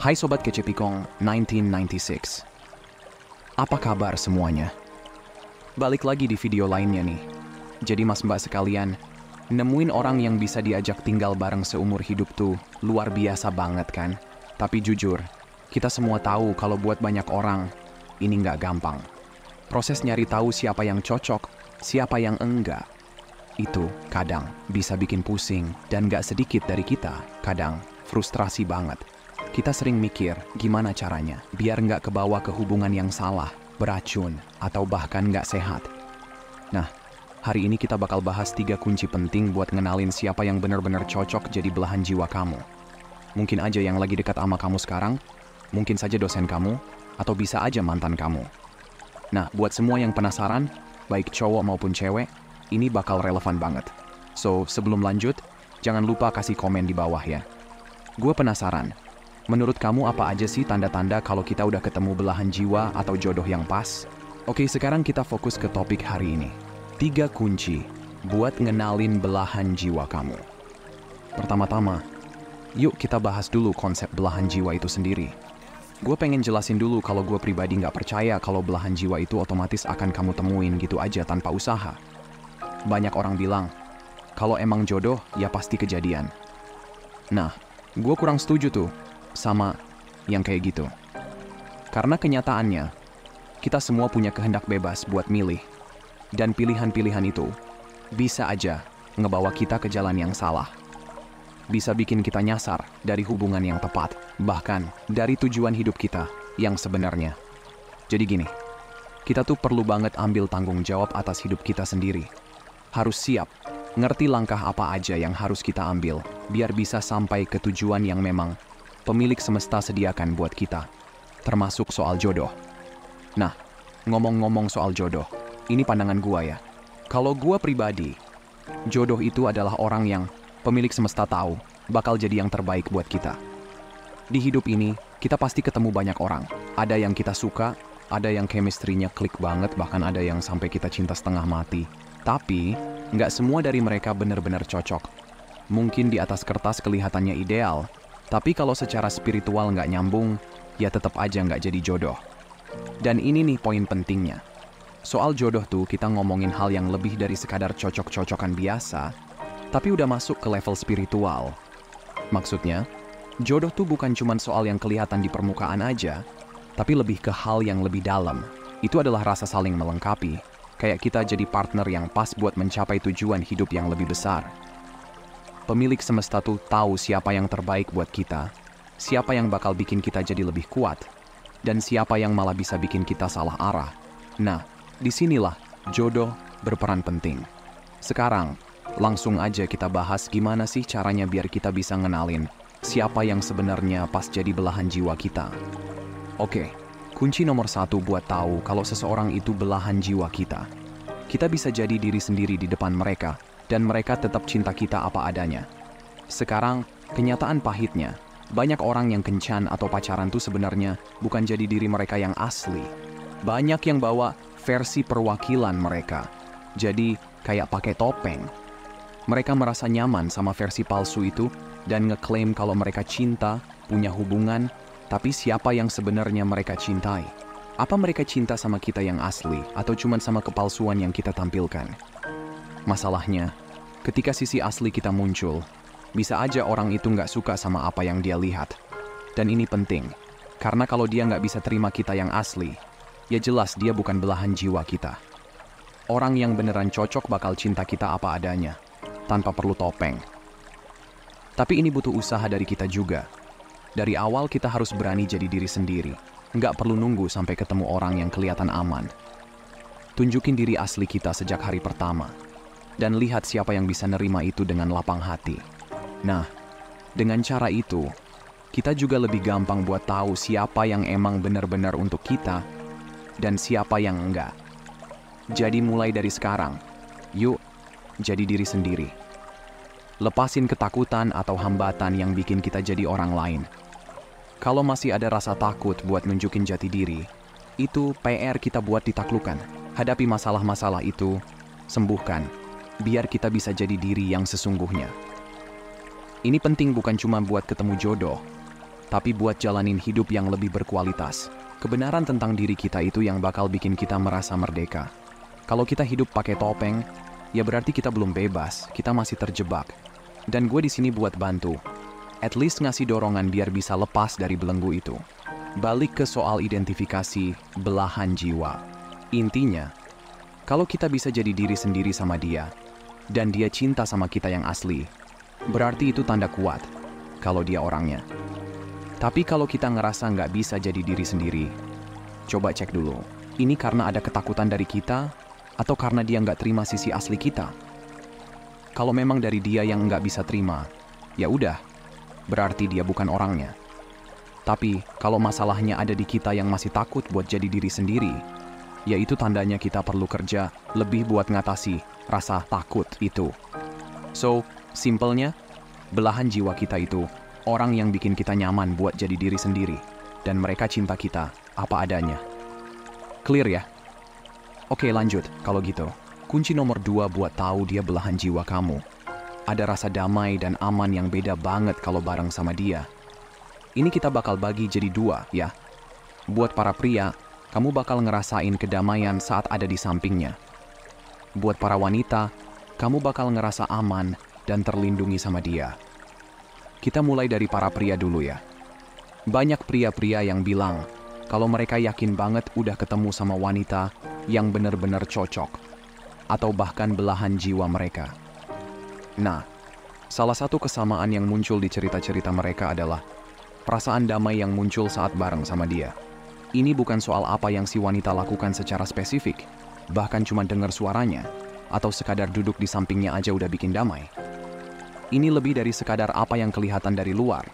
Hai Sobat Kecepikong 1996. Apa kabar semuanya? Balik lagi di video lainnya nih. Jadi mas mbak sekalian, nemuin orang yang bisa diajak tinggal bareng seumur hidup tuh luar biasa banget kan? Tapi jujur, kita semua tahu kalau buat banyak orang, ini nggak gampang. Proses nyari tahu siapa yang cocok, siapa yang enggak, itu kadang bisa bikin pusing dan nggak sedikit dari kita, kadang frustrasi banget. Kita sering mikir gimana caranya biar nggak kebawa ke hubungan yang salah, beracun, atau bahkan nggak sehat. Nah, hari ini kita bakal bahas 3 kunci penting buat ngenalin siapa yang benar-benar cocok jadi belahan jiwa kamu. Mungkin aja yang lagi dekat sama kamu sekarang, mungkin saja dosen kamu, atau bisa aja mantan kamu. Nah, buat semua yang penasaran, baik cowok maupun cewek, ini bakal relevan banget. So, sebelum lanjut, jangan lupa kasih komen di bawah ya. Gue penasaran, menurut kamu apa aja sih tanda-tanda kalau kita udah ketemu belahan jiwa atau jodoh yang pas? Oke, sekarang kita fokus ke topik hari ini. 3 kunci buat ngenalin belahan jiwa kamu. Pertama-tama, yuk kita bahas dulu konsep belahan jiwa itu sendiri. Gue pengen jelasin dulu kalau gue pribadi nggak percaya kalau belahan jiwa itu otomatis akan kamu temuin gitu aja tanpa usaha. Banyak orang bilang, kalau emang jodoh ya pasti kejadian. Nah, gue kurang setuju tuh sama yang kayak gitu. Karena kenyataannya, kita semua punya kehendak bebas buat milih. Dan pilihan-pilihan itu bisa aja ngebawa kita ke jalan yang salah. Bisa bikin kita nyasar dari hubungan yang tepat, bahkan dari tujuan hidup kita yang sebenarnya. Jadi gini, kita tuh perlu banget ambil tanggung jawab atas hidup kita sendiri. Harus siap, ngerti langkah apa aja yang harus kita ambil, biar bisa sampai ke tujuan yang memang pemilik semesta sediakan buat kita, termasuk soal jodoh. Nah, ngomong-ngomong soal jodoh, ini pandangan gua ya. Kalau gua pribadi, jodoh itu adalah orang yang pemilik semesta tahu bakal jadi yang terbaik buat kita. Di hidup ini, kita pasti ketemu banyak orang. Ada yang kita suka, ada yang chemistry-nya klik banget, bahkan ada yang sampai kita cinta setengah mati. Tapi, nggak semua dari mereka benar-benar cocok. Mungkin di atas kertas kelihatannya ideal, tapi kalau secara spiritual nggak nyambung, ya tetap aja nggak jadi jodoh. Dan ini nih poin pentingnya. Soal jodoh tuh kita ngomongin hal yang lebih dari sekadar cocok-cocokan biasa, tapi udah masuk ke level spiritual. Maksudnya, jodoh tuh bukan cuma soal yang kelihatan di permukaan aja, tapi lebih ke hal yang lebih dalam. Itu adalah rasa saling melengkapi, kayak kita jadi partner yang pas buat mencapai tujuan hidup yang lebih besar. Pemilik semesta tuh tahu siapa yang terbaik buat kita, siapa yang bakal bikin kita jadi lebih kuat, dan siapa yang malah bisa bikin kita salah arah. Nah, disinilah jodoh berperan penting. Sekarang, langsung aja kita bahas gimana sih caranya biar kita bisa ngenalin siapa yang sebenarnya pas jadi belahan jiwa kita. Oke, kunci nomor 1 buat tahu kalau seseorang itu belahan jiwa kita. Kita bisa jadi diri sendiri di depan mereka, dan mereka tetap cinta kita apa adanya. Sekarang, kenyataan pahitnya, banyak orang yang kencan atau pacaran tuh sebenarnya bukan jadi diri mereka yang asli. Banyak yang bawa versi perwakilan mereka. Jadi, kayak pakai topeng. Mereka merasa nyaman sama versi palsu itu dan ngeklaim kalau mereka cinta, punya hubungan, tapi siapa yang sebenarnya mereka cintai? Apa mereka cinta sama kita yang asli atau cuma sama kepalsuan yang kita tampilkan? Masalahnya, ketika sisi asli kita muncul, bisa aja orang itu nggak suka sama apa yang dia lihat. Dan ini penting, karena kalau dia nggak bisa terima kita yang asli, ya jelas dia bukan belahan jiwa kita. Orang yang beneran cocok bakal cinta kita apa adanya, tanpa perlu topeng. Tapi ini butuh usaha dari kita juga. Dari awal kita harus berani jadi diri sendiri. Nggak perlu nunggu sampai ketemu orang yang kelihatan aman. Tunjukin diri asli kita sejak hari pertama. Dan lihat siapa yang bisa nerima itu dengan lapang hati. Nah, dengan cara itu, kita juga lebih gampang buat tahu siapa yang emang benar-benar untuk kita dan siapa yang enggak. Jadi mulai dari sekarang, yuk jadi diri sendiri. Lepasin ketakutan atau hambatan yang bikin kita jadi orang lain. Kalau masih ada rasa takut buat nunjukin jati diri, itu PR kita buat ditaklukkan. Hadapi masalah-masalah itu, sembuhkan, biar kita bisa jadi diri yang sesungguhnya. Ini penting bukan cuma buat ketemu jodoh, tapi buat jalanin hidup yang lebih berkualitas. Kebenaran tentang diri kita itu yang bakal bikin kita merasa merdeka. Kalau kita hidup pakai topeng, ya berarti kita belum bebas, kita masih terjebak. Dan gue di sini buat bantu. At least ngasih dorongan biar bisa lepas dari belenggu itu. Balik ke soal identifikasi belahan jiwa. Intinya, kalau kita bisa jadi diri sendiri sama dia, dan dia cinta sama kita yang asli, berarti itu tanda kuat kalau dia orangnya. Tapi kalau kita ngerasa nggak bisa jadi diri sendiri, coba cek dulu. Ini karena ada ketakutan dari kita, atau karena dia nggak terima sisi asli kita? Kalau memang dari dia yang nggak bisa terima, ya udah, berarti dia bukan orangnya. Tapi kalau masalahnya ada di kita yang masih takut buat jadi diri sendiri, ya itu tandanya kita perlu kerja lebih buat ngatasi rasa takut itu. So, simpelnya, belahan jiwa kita itu orang yang bikin kita nyaman buat jadi diri sendiri, dan mereka cinta kita apa adanya. Clear ya? Oke, lanjut. Kalau gitu, kunci nomor 2 buat tahu dia belahan jiwa kamu. Ada rasa damai dan aman yang beda banget kalau bareng sama dia. Ini kita bakal bagi jadi 2 ya. Buat para pria, kamu bakal ngerasain kedamaian saat ada di sampingnya. Buat para wanita, kamu bakal ngerasa aman dan terlindungi sama dia. Kita mulai dari para pria dulu ya. Banyak pria-pria yang bilang kalau mereka yakin banget udah ketemu sama wanita yang benar-benar cocok, atau bahkan belahan jiwa mereka. Nah, salah satu kesamaan yang muncul di cerita-cerita mereka adalah perasaan damai yang muncul saat bareng sama dia. Ini bukan soal apa yang si wanita lakukan secara spesifik, bahkan cuma dengar suaranya, atau sekadar duduk di sampingnya aja udah bikin damai. Ini lebih dari sekadar apa yang kelihatan dari luar.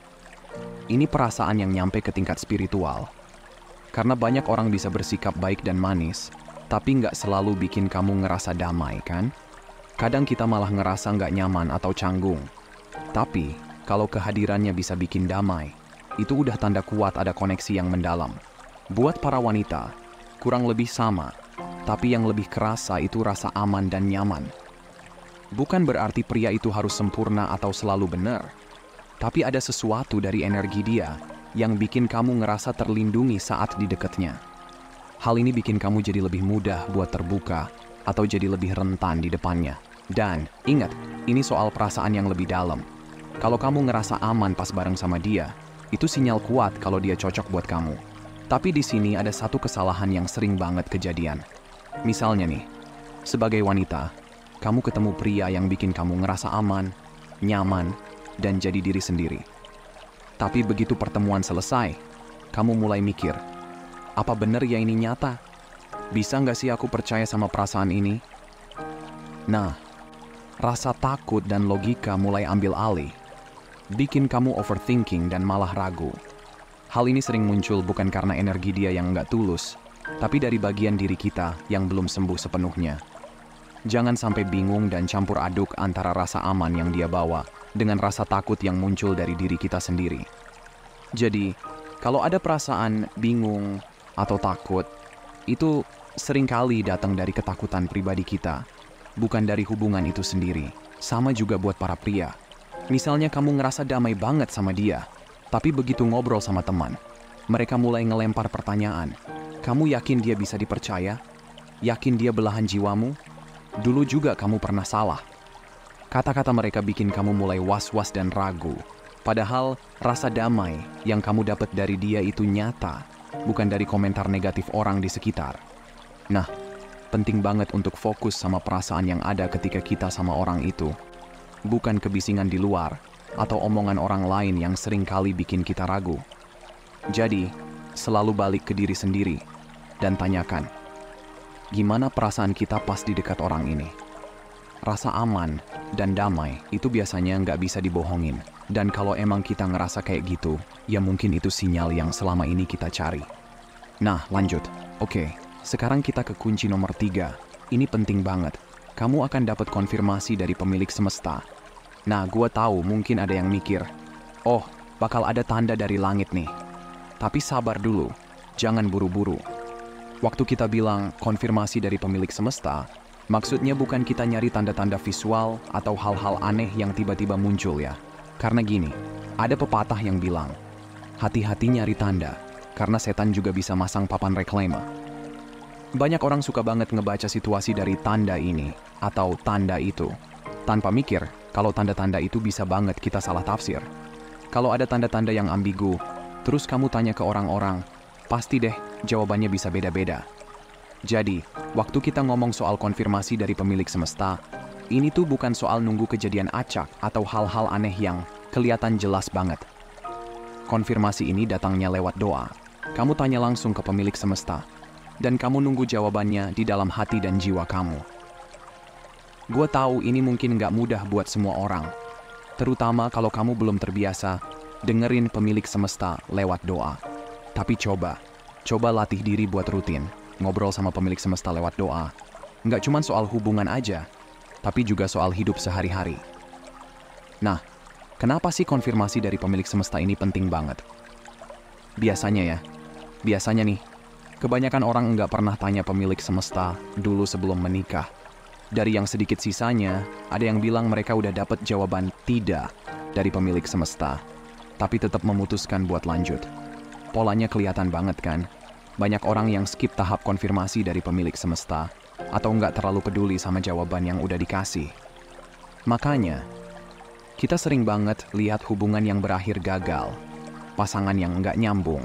Ini perasaan yang nyampe ke tingkat spiritual. Karena banyak orang bisa bersikap baik dan manis, tapi nggak selalu bikin kamu ngerasa damai, kan? Kadang kita malah ngerasa nggak nyaman atau canggung. Tapi, kalau kehadirannya bisa bikin damai, itu udah tanda kuat ada koneksi yang mendalam. Buat para wanita, kurang lebih sama, tapi yang lebih kerasa itu rasa aman dan nyaman. Bukan berarti pria itu harus sempurna atau selalu benar, tapi ada sesuatu dari energi dia yang bikin kamu ngerasa terlindungi saat di dekatnya. Hal ini bikin kamu jadi lebih mudah buat terbuka atau jadi lebih rentan di depannya. Dan ingat, ini soal perasaan yang lebih dalam. Kalau kamu ngerasa aman pas bareng sama dia, itu sinyal kuat kalau dia cocok buat kamu. Tapi di sini ada satu kesalahan yang sering banget kejadian. Misalnya nih, sebagai wanita, kamu ketemu pria yang bikin kamu ngerasa aman, nyaman, dan jadi diri sendiri. Tapi begitu pertemuan selesai, kamu mulai mikir, apa bener ya ini nyata? Bisa nggak sih aku percaya sama perasaan ini? Nah, rasa takut dan logika mulai ambil alih, bikin kamu overthinking dan malah ragu. Hal ini sering muncul bukan karena energi dia yang nggak tulus, tapi dari bagian diri kita yang belum sembuh sepenuhnya. Jangan sampai bingung dan campur aduk antara rasa aman yang dia bawa dengan rasa takut yang muncul dari diri kita sendiri. Jadi, kalau ada perasaan bingung atau takut, itu seringkali datang dari ketakutan pribadi kita, bukan dari hubungan itu sendiri. Sama juga buat para pria. Misalnya kamu ngerasa damai banget sama dia, tapi begitu ngobrol sama teman, mereka mulai ngelempar pertanyaan. Kamu yakin dia bisa dipercaya? Yakin dia belahan jiwamu? Dulu juga kamu pernah salah. Kata-kata mereka bikin kamu mulai was-was dan ragu. Padahal rasa damai yang kamu dapat dari dia itu nyata, bukan dari komentar negatif orang di sekitar. Nah, penting banget untuk fokus sama perasaan yang ada ketika kita sama orang itu. Bukan kebisingan di luar atau omongan orang lain yang sering kali bikin kita ragu. Jadi, selalu balik ke diri sendiri dan tanyakan, gimana perasaan kita pas di dekat orang ini? Rasa aman dan damai itu biasanya nggak bisa dibohongin. Dan kalau emang kita ngerasa kayak gitu, ya mungkin itu sinyal yang selama ini kita cari. Nah, lanjut. Oke, sekarang kita ke kunci nomor 3. Ini penting banget. Kamu akan dapat konfirmasi dari pemilik semesta. Nah, gua tahu mungkin ada yang mikir, oh, bakal ada tanda dari langit nih. Tapi sabar dulu, jangan buru-buru. Waktu kita bilang konfirmasi dari pemilik semesta, maksudnya bukan kita nyari tanda-tanda visual atau hal-hal aneh yang tiba-tiba muncul ya. Karena gini, ada pepatah yang bilang, hati-hati nyari tanda, karena setan juga bisa masang papan reklame. Banyak orang suka banget ngebaca situasi dari tanda ini atau tanda itu, tanpa mikir kalau tanda-tanda itu bisa banget kita salah tafsir. Kalau ada tanda-tanda yang ambigu, terus kamu tanya ke orang-orang, pasti deh jawabannya bisa beda-beda. Jadi, waktu kita ngomong soal konfirmasi dari pemilik semesta, ini tuh bukan soal nunggu kejadian acak atau hal-hal aneh yang kelihatan jelas banget. Konfirmasi ini datangnya lewat doa. Kamu tanya langsung ke pemilik semesta, dan kamu nunggu jawabannya di dalam hati dan jiwa kamu. Gue tahu ini mungkin nggak mudah buat semua orang, terutama kalau kamu belum terbiasa dengerin pemilik semesta lewat doa. Tapi coba latih diri buat rutin ngobrol sama pemilik semesta lewat doa. Nggak cuma soal hubungan aja, tapi juga soal hidup sehari-hari. Nah, kenapa sih konfirmasi dari pemilik semesta ini penting banget? Biasanya nih, kebanyakan orang nggak pernah tanya pemilik semesta dulu sebelum menikah. Dari yang sedikit sisanya, ada yang bilang mereka udah dapet jawaban tidak dari pemilik semesta, tapi tetap memutuskan buat lanjut. Polanya kelihatan banget kan? Banyak orang yang skip tahap konfirmasi dari pemilik semesta, atau nggak terlalu peduli sama jawaban yang udah dikasih. Makanya, kita sering banget lihat hubungan yang berakhir gagal, pasangan yang nggak nyambung,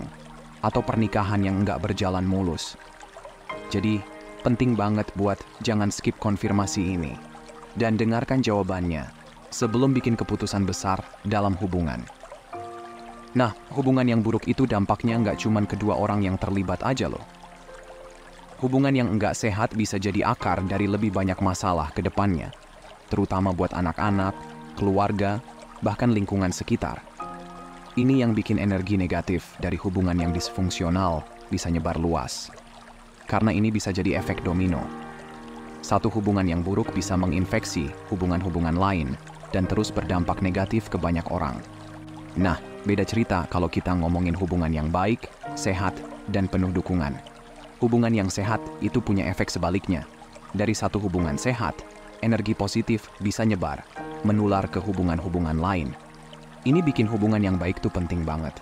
atau pernikahan yang nggak berjalan mulus. Jadi, penting banget buat jangan skip konfirmasi ini, dan dengarkan jawabannya sebelum bikin keputusan besar dalam hubungan. Nah, hubungan yang buruk itu dampaknya nggak cuma kedua orang yang terlibat aja loh. Hubungan yang nggak sehat bisa jadi akar dari lebih banyak masalah ke depannya, terutama buat anak-anak, keluarga, bahkan lingkungan sekitar. Ini yang bikin energi negatif dari hubungan yang disfungsional bisa nyebar luas. Karena ini bisa jadi efek domino. Satu hubungan yang buruk bisa menginfeksi hubungan-hubungan lain dan terus berdampak negatif ke banyak orang. Nah, beda cerita kalau kita ngomongin hubungan yang baik, sehat, dan penuh dukungan. Hubungan yang sehat itu punya efek sebaliknya. Dari satu hubungan sehat, energi positif bisa nyebar, menular ke hubungan-hubungan lain. Ini bikin hubungan yang baik tuh penting banget.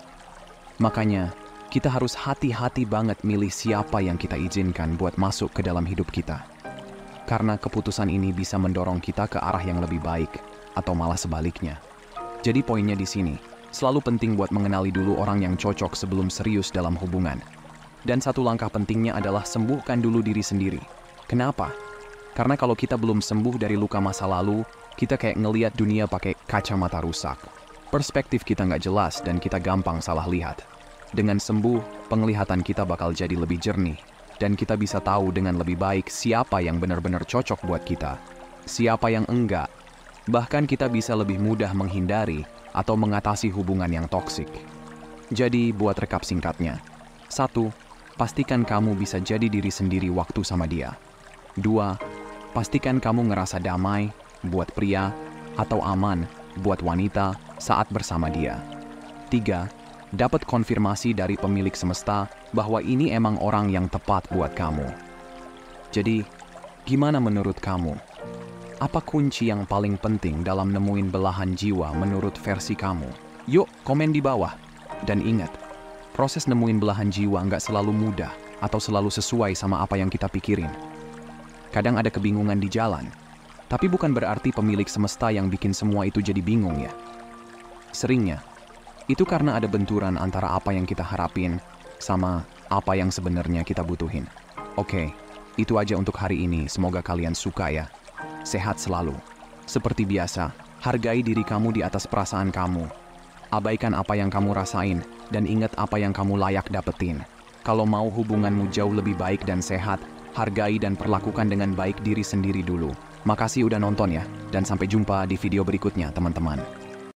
Makanya, kita harus hati-hati banget milih siapa yang kita izinkan buat masuk ke dalam hidup kita. Karena keputusan ini bisa mendorong kita ke arah yang lebih baik, atau malah sebaliknya. Jadi poinnya di sini, selalu penting buat mengenali dulu orang yang cocok sebelum serius dalam hubungan. Dan satu langkah pentingnya adalah sembuhkan dulu diri sendiri. Kenapa? Karena kalau kita belum sembuh dari luka masa lalu, kita kayak ngeliat dunia pakai kacamata rusak. Perspektif kita nggak jelas dan kita gampang salah lihat. Dengan sembuh, penglihatan kita bakal jadi lebih jernih, dan kita bisa tahu dengan lebih baik siapa yang benar-benar cocok buat kita, siapa yang enggak. Bahkan kita bisa lebih mudah menghindari atau mengatasi hubungan yang toksik. Jadi, buat rekap singkatnya. 1. Pastikan kamu bisa jadi diri sendiri waktu sama dia. 2. Pastikan kamu ngerasa damai buat pria atau aman buat wanita saat bersama dia. 3. Dapat konfirmasi dari pemilik semesta bahwa ini emang orang yang tepat buat kamu. Jadi, gimana menurut kamu? Apa kunci yang paling penting dalam nemuin belahan jiwa menurut versi kamu? Yuk, komen di bawah. Dan ingat, proses nemuin belahan jiwa nggak selalu mudah atau selalu sesuai sama apa yang kita pikirin. Kadang ada kebingungan di jalan, tapi bukan berarti pemilik semesta yang bikin semua itu jadi bingung ya. Seringnya, itu karena ada benturan antara apa yang kita harapin sama apa yang sebenarnya kita butuhin. Oke, itu aja untuk hari ini. Semoga kalian suka ya. Sehat selalu. Seperti biasa, hargai diri kamu di atas perasaan kamu. Abaikan apa yang kamu rasain dan ingat apa yang kamu layak dapetin. Kalau mau hubunganmu jauh lebih baik dan sehat, hargai dan perlakukan dengan baik diri sendiri dulu. Makasih udah nonton ya, dan sampai jumpa di video berikutnya teman-teman.